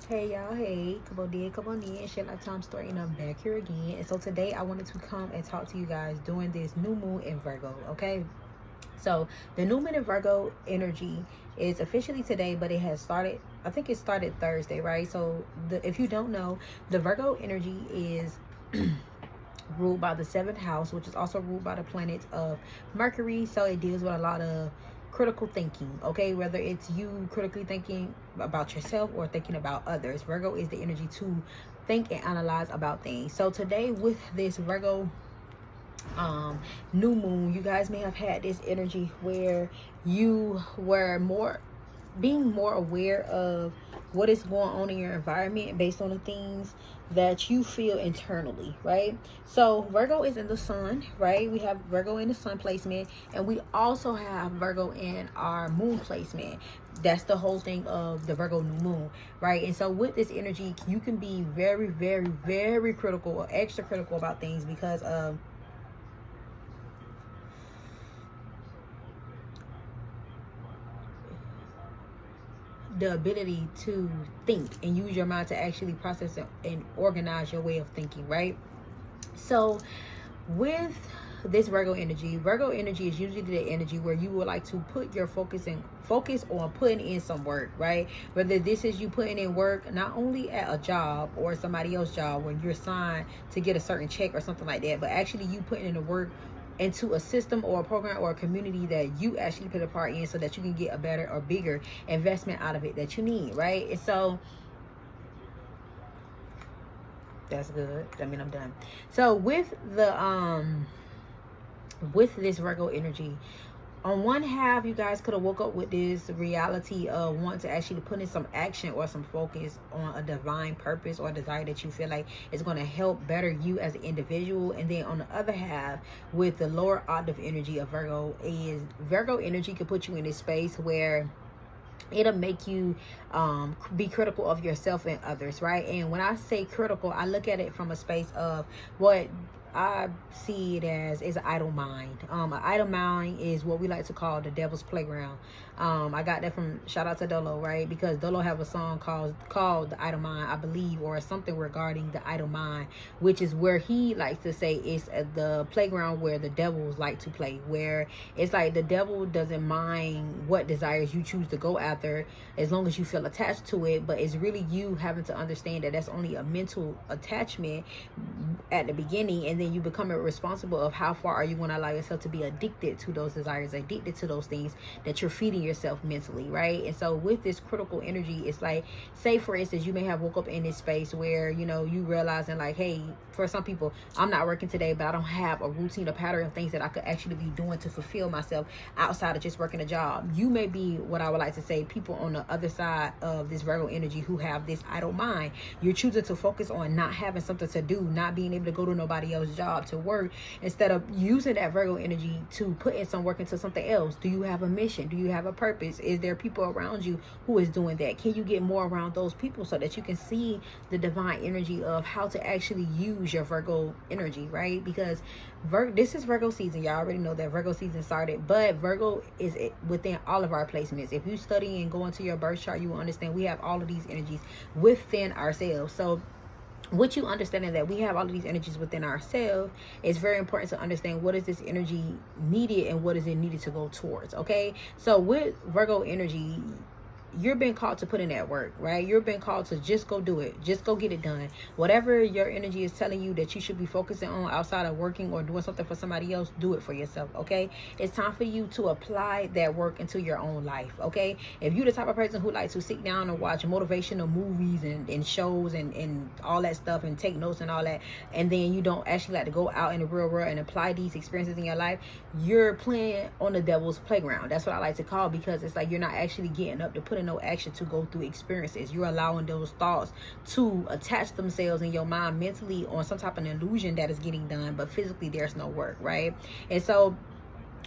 Hey y'all, hey, come on in, share lifetime story, and I'm back here again. And so today I wanted to come and talk to you guys during this new moon in Virgo, okay? So the new moon in Virgo energy is officially today, but it has started, I think it started Thursday, right? So if you don't know, the Virgo energy is ruled by the seventh house, which is also ruled by the planets of Mercury. So it deals with a lot of critical thinking, okay? Whether it's you critically thinking about yourself or thinking about others. Virgo is the energy to think and analyze about things. So today with this Virgo new moon, you guys may have had this energy where you were being more aware of what is going on in your environment based on the things that you feel internally, right? So Virgo is in the sun, right? We have Virgo in the sun placement, and we also have Virgo in our moon placement. That's the whole thing of the Virgo new moon, right? And so with this energy, you can be very, very, very critical or extra critical about things because of the ability to think and use your mind to actually process and organize your way of thinking, right? So with this Virgo energy is usually the energy where you would like to put your focus on putting in some work, right? Whether this is you putting in work not only at a job or somebody else's job when you're signed to get a certain check or something like that, but actually you putting in the work into a system or a program or a community that you actually put a part in so that you can get a better or bigger investment out of it that you need, right? And so that's good. I mean, I'm done. So with this Virgo energy, on one half, you guys could have woke up with this reality of wanting to actually put in some action or some focus on a divine purpose or desire that you feel like is going to help better you as an individual. And then on the other half, with the lower octave energy of Virgo, is Virgo energy could put you in this space where it'll make you be critical of yourself and others, right? And when I say critical, I look at it from a space of what I see it as is an idle mind. An idle mind is what we like to call the devil's playground. I got that from, shout out to Dolo, right? Because Dolo have a song called The Idle Mind, I believe, or something regarding the idle mind, which is where he likes to say it's the playground where the devils like to play, where it's like the devil doesn't mind what desires you choose to go after as long as you feel attached to it, but it's really you having to understand that that's only a mental attachment at the beginning, and then you become responsible of how far are you going to allow yourself to be addicted to those desires, addicted to those things that you're feeding yourself mentally, right? And so with this critical energy, it's like, say for instance, you may have woke up in this space where, you know, you realizing like, hey, for some people, I'm not working today, but I don't have a routine, a pattern of things that I could actually be doing to fulfill myself outside of just working a job. You may be what I would like to say people on the other side of this Virgo energy who have this idle mind. You're choosing to focus on not having something to do, not being able to go to nobody else's job to work, instead of using that Virgo energy to put in some work into something else. Do you have a mission? Do you have a purpose? Is there people around you who is doing that? Can you get more around those people so that you can see the divine energy of how to actually use your Virgo energy, right? Because this is Virgo season. Y'all already know that Virgo season started, but Virgo is within all of our placements. If you study and go into your birth chart, you will understand we have all of these energies within ourselves. So with you understanding that we have all of these energies within ourselves, it's very important to understand what is this energy needed and what is it needed to go towards, okay? So with Virgo energy, you're being called to put in that work, right? You're being called to just go do it. Just go get it done. Whatever your energy is telling you that you should be focusing on outside of working or doing something for somebody else, do it for yourself, okay? It's time for you to apply that work into your own life, okay? If you're the type of person who likes to sit down and watch motivational movies and shows and all that stuff and take notes and all that, and then you don't actually like to go out in the real world and apply these experiences in your life, you're playing on the devil's playground. That's what I like to call, because it's like you're not actually getting up to put in no action to go through experiences. You're allowing those thoughts to attach themselves in your mind mentally on some type of illusion that is getting done, but physically there's no work, right? And so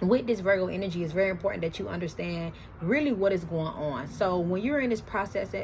with this Virgo energy, it's very important that you understand really what is going on. So when you're in this process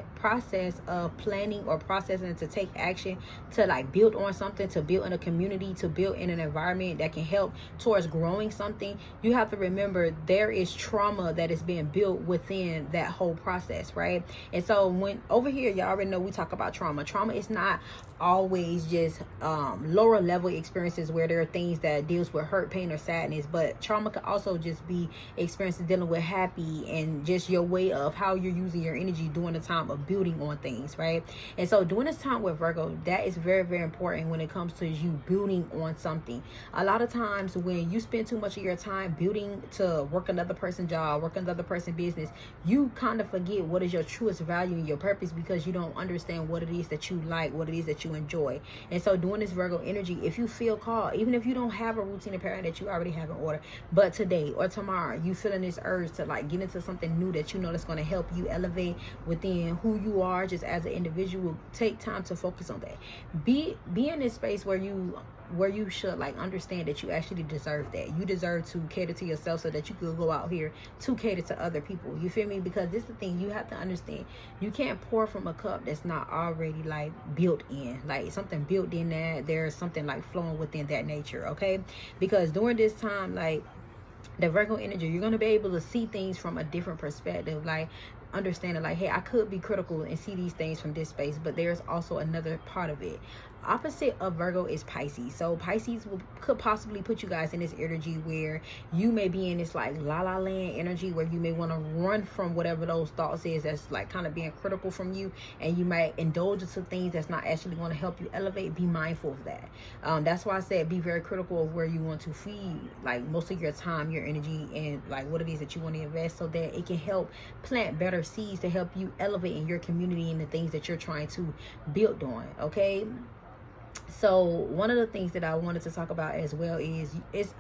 of planning or processing to take action, to like build on something, to build in a community, to build in an environment that can help towards growing something, you have to remember there is trauma that is being built within that whole process, right? And so when over here, y'all already know we talk about trauma. Trauma is not always just lower level experiences where there are things that deals with hurt, pain, or sadness, but trauma can also just be experiences dealing with happy and just your way of how you're using your energy during the time of building on things, right? And so during this time with Virgo, that is very, very important when it comes to you building on something. A lot of times when you spend too much of your time building to work another person's job, work another person's business, you kind of forget what is your truest value and your purpose, because you don't understand what it is that you like, what it is that you enjoy. And so during this Virgo energy, if you feel called, even if you don't have a routine or pattern that you already have in order, but today or tomorrow you feeling this urge to like get into something new that you know that's going to help you elevate within who you are just as an individual, take time to focus on that. Be in this space where you should like understand that you actually deserve that. You deserve to cater to yourself so that you could go out here to cater to other people. You feel me? Because this is the thing you have to understand. You can't pour from a cup that's not already like built in, like something built in that there's something like flowing within that nature, okay? Because during this time, like the Virgo energy, you're going to be able to see things from a different perspective, like understanding like, hey, I could be critical and see these things from this space, but there's also another part of it. Opposite of Virgo is Pisces. So Pisces could possibly put you guys in this energy where you may be in this like la la land energy, where you may want to run from whatever those thoughts is that's like kind of being critical from you, and you might indulge into things that's not actually going to help you elevate. Be mindful of that. That's why I said be very critical of where you want to feed like most of your time, your energy, and like what it is that you want to invest, so that it can help plant better seeds to help you elevate in your community and the things that you're trying to build on, okay? So one of the things that I wanted to talk about as well is if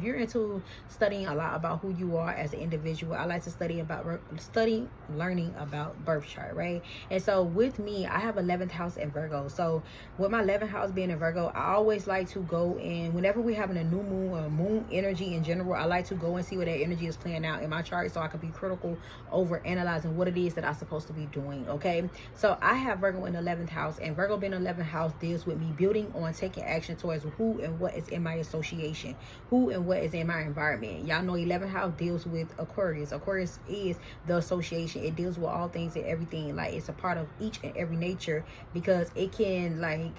you're into studying a lot about who you are as an individual, I like to learning about birth chart, right? And so with me, I have 11th house in Virgo. So with my 11th house being in Virgo, I always like to go in whenever we're having a new moon or moon energy in general. I like to go and see where that energy is playing out in my chart, so I can be critical over analyzing what it is that I'm supposed to be doing, okay? So I have Virgo in the 11th house, and Virgo being in the 11th house deals with me building on taking action towards who and what is in my association, who and what is in my environment. Y'all know 11th house deals with Aquarius. Aquarius is the association. It deals with all things and everything. Like it's a part of each and every nature, because it can like,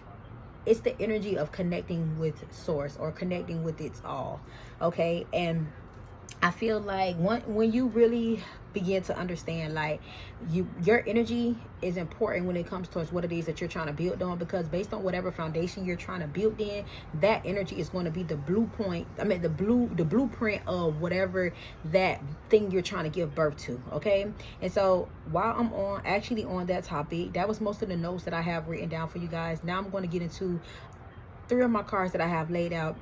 it's the energy of connecting with source or connecting with its all, okay? And I feel like when you really begin to understand like your energy is important when it comes towards what it is that you're trying to build on, because based on whatever foundation you're trying to build in, that energy is going to be the blueprint of whatever that thing you're trying to give birth to, okay? And so while I'm on that topic, that was most of the notes that I have written down for you guys. Now I'm going to get into 3 of my cards that I have laid out.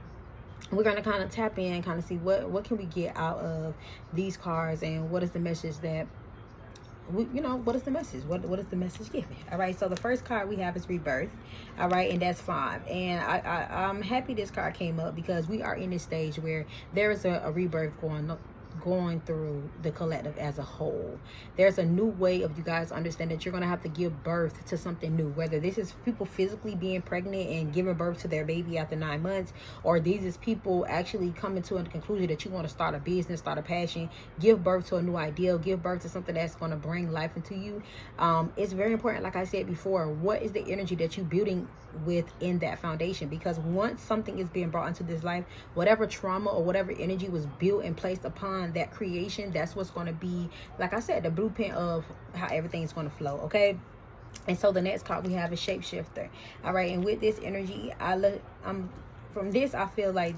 We're going to kind of tap in, kind of see what can we get out of these cards, and what is the message that what is the message? What is the message giving? All right, so the first card we have is rebirth. All right, and that's 5. And I'm happy this card came up, because we are in this stage where there is a rebirth going through the collective as a whole. There's a new way of you guys understand that you're going to have to give birth to something new, whether this is people physically being pregnant and giving birth to their baby after 9 months, or these is people actually coming to a conclusion that you want to start a business, start a passion, give birth to a new ideal, give birth to something that's going to bring life into you. It's very important, like I said before, what is the energy that you're building within that foundation? Because once something is being brought into this life, whatever trauma or whatever energy was built and placed upon that creation, that's what's going to be, like I said, the blueprint of how everything's going to flow, okay? And so the next card we have is shapeshifter. All right, and with this energy, from this, I feel like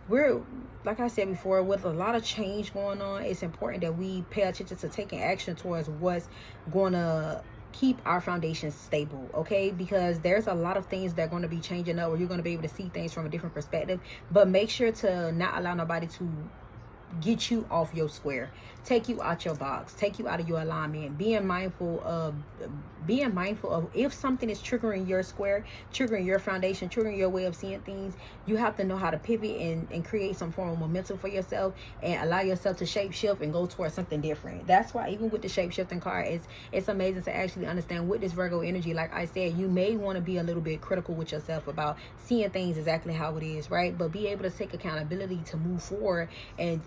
we're, like I said before, with a lot of change going on, it's important that we pay attention to taking action towards what's going to keep our foundation stable, okay? Because there's a lot of things that are going to be changing up, or you're going to be able to see things from a different perspective, but make sure to not allow nobody to get you off your square, take you out your box, take you out of your alignment. Being mindful of if something is triggering your square, triggering your foundation, triggering your way of seeing things, you have to know how to pivot and create some form of momentum for yourself and allow yourself to shape shift and go towards something different. That's why even with the shape shifting card, it's amazing to actually understand with this Virgo energy. Like I said, you may want to be a little bit critical with yourself about seeing things exactly how it is, right? But be able to take accountability to move forward and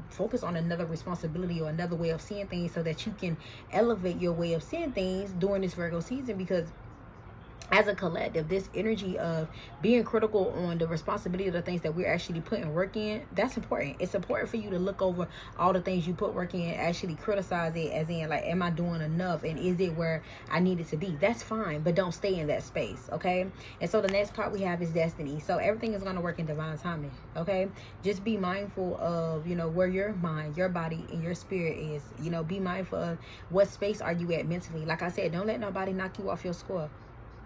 focus on another responsibility or another way of seeing things, so that you can elevate your way of seeing things during this Virgo season. Because as a collective, this energy of being critical on the responsibility of the things that we're actually putting work in, that's important. It's important for you to look over all the things you put work in and actually criticize it, as in like, am I doing enough, and is it where I need it to be? That's fine, but don't stay in that space, okay? And so the next card we have is destiny. So everything is going to work in divine timing, okay? Just be mindful of, you know, where your mind, your body, and your spirit is. You know, be mindful of what space are you at mentally. Like I said, don't let nobody knock you off your score.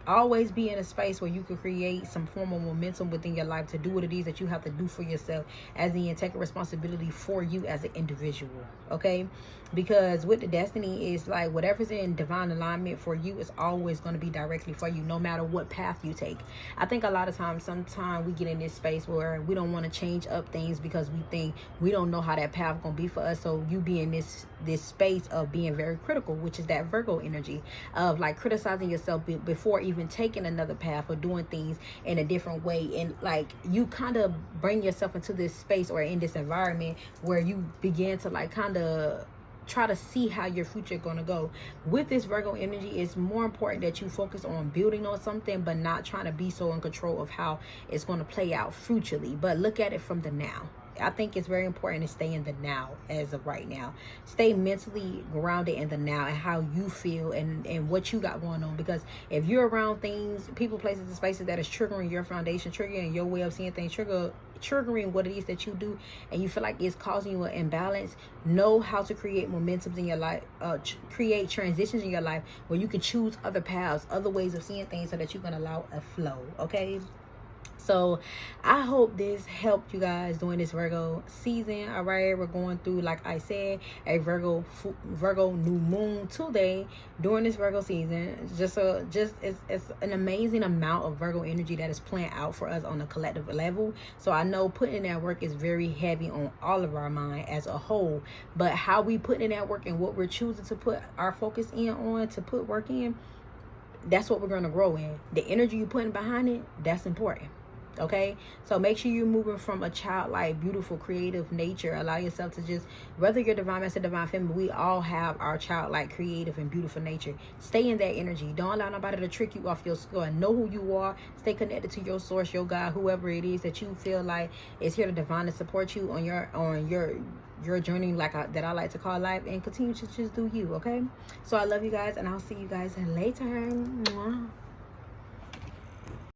Always be in a space where you can create some form of momentum within your life to do what it is that you have to do for yourself, as in take a responsibility for you as an individual, okay? Because with the destiny, is like whatever's in divine alignment for you is always going to be directly for you, no matter what path you take. I think a lot of times, sometimes we get in this space where we don't want to change up things because we think we don't know how that path going to be for us. So you be in this space of being very critical, which is that Virgo energy of like criticizing yourself before even taking another path or doing things in a different way. And like you kind of bring yourself into this space or in this environment where you begin to like kind of try to see how your future going to go. With this Virgo energy, it's more important that you focus on building on something, but not trying to be so in control of how it's going to play out futurely, but look at it from the now. I think it's very important to stay in the now as of right now. Stay mentally grounded in the now and how you feel and what you got going on. Because if you're around things, people, places, and spaces that is triggering your foundation, triggering your way of seeing things, triggering what it is that you do, and you feel like it's causing you an imbalance, know how to create momentums in your life, create transitions in your life where you can choose other paths, other ways of seeing things, so that you can allow a flow, okay? So I hope this helped you guys during this Virgo season. All right, we're going through, like I said, a Virgo new moon today during this Virgo season. It's an amazing amount of Virgo energy that is playing out for us on a collective level. So I know putting in that work is very heavy on all of our mind as a whole, but how we put in that work and what we're choosing to put our focus in on, to put work in, that's what we're going to grow in. The energy you're putting behind it, that's important. Okay, so make sure you're moving from a childlike, beautiful, creative nature. Allow yourself to just, whether you're divine masculine, divine feminine, we all have our childlike, creative, and beautiful nature. Stay in that energy. Don't allow nobody to trick you off your score. Know who you are. Stay connected to your source, your God, whoever it is that you feel like is here to divinely support you on your journey, that I like to call life, and continue to just do you. Okay, so I love you guys, and I'll see you guys later. Mwah.